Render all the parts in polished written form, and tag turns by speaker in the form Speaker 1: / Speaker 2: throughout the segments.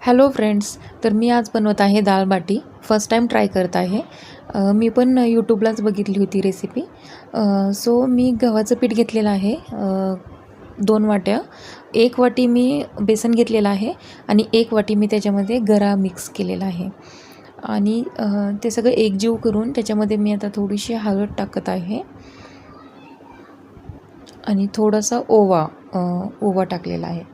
Speaker 1: Hello friends. तर मी आज बनवत आहे दाल बाटी. फर्स्ट टाईम ट्राय करत आहे. मी पण यूट्यूबलाच बघितली होती रेसिपी. सो मी गव्हाचं पीठ घेतलेलं आहे 2 वाट्या. 1 वाटी मी बेसन घेतलेलं आहे आणि 1 वाटी मी त्याच्यामध्ये गरा मिक्स केलेला आहे आणि ते सगळं एकजीव करून त्याच्यामध्ये मी आता थोडीशी हळद टाकत आहे आणि थोडासा ओवा टाकलेला आहे.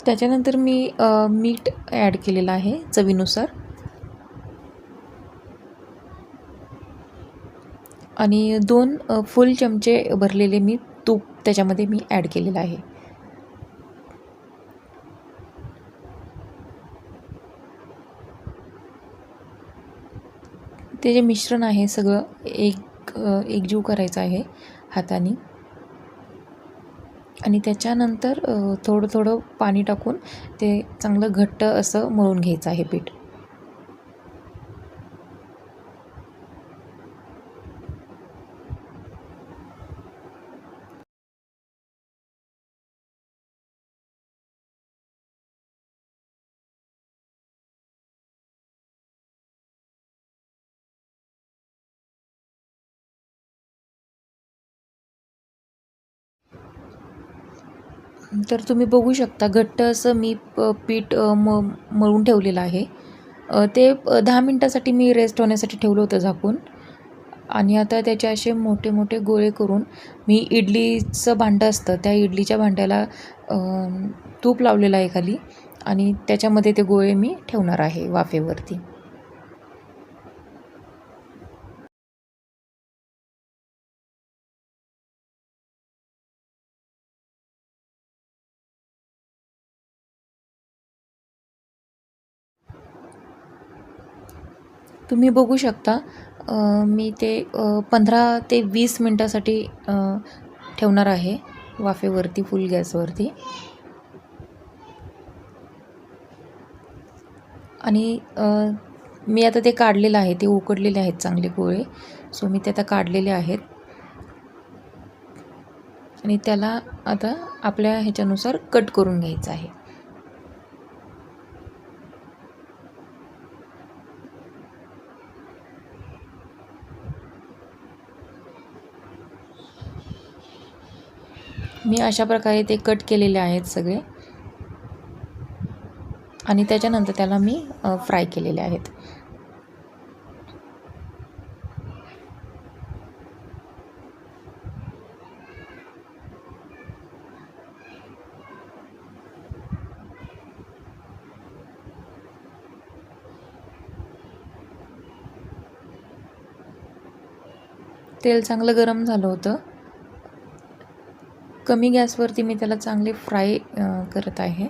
Speaker 1: त्याच्यानंतर मी मीठ ॲड केलेलं आहे चवीनुसार आणि 2 फुल चमचे भरलेले मी तूप त्याच्यामध्ये मी ॲड केलेलं आहे. ते जे मिश्रण आहे सगळं एकजीव करायचं आहे हाताने आणि त्याच्यानंतर थोडं थोडं पाणी टाकून ते चांगलं घट्ट असं मळून घ्यायचं आहे पीठ. तर तुम्ही बघू शकता घट्ट असं मी पीठ मळून ठेवलेलं आहे. ते 10 मिनटासाठी मी रेस्ट होण्यासाठी ठेवलं होतं झाकून आणि आता त्याचे असे मोठे मोठे गोळे करून मी इडलीचं भांडं असतं त्या इडलीच्या भांड्याला तूप लावलेलं आहे खाली आणि त्याच्यामध्ये ते गोळे मी ठेवणार आहे वाफेवरती. तुम्ही बघू शकता मी ते 15 ते 20 मिनटासाठी ठेवणार आहे वाफेवरती फुल गॅसवरती आणि मी आता ते काढलेलं आहे. ते उकडलेले आहेत चांगले गोळे. सो मी ते आता काढलेले आहेत आणि त्याला आता आपल्या ह्याच्यानुसार कट करून घ्यायचं आहे. मी अशा प्रकारे ते कट केलेले आहेत सगळे आणि त्याच्यानंतर त्याला मी फ्राय केलेले आहेत. तेल चांगलं गरम झालं होतं. कमी गॅसवरती मी त्याला चांगले फ्राय करत आहे.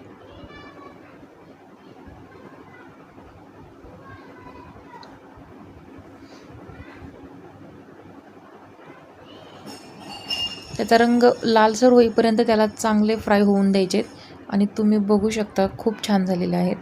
Speaker 1: त्याचा रंग लालसर होईपर्यंत त्याला चांगले फ्राय होऊन द्यायचे आणि तुम्ही बघू शकता खूप छान झालेले आहेत.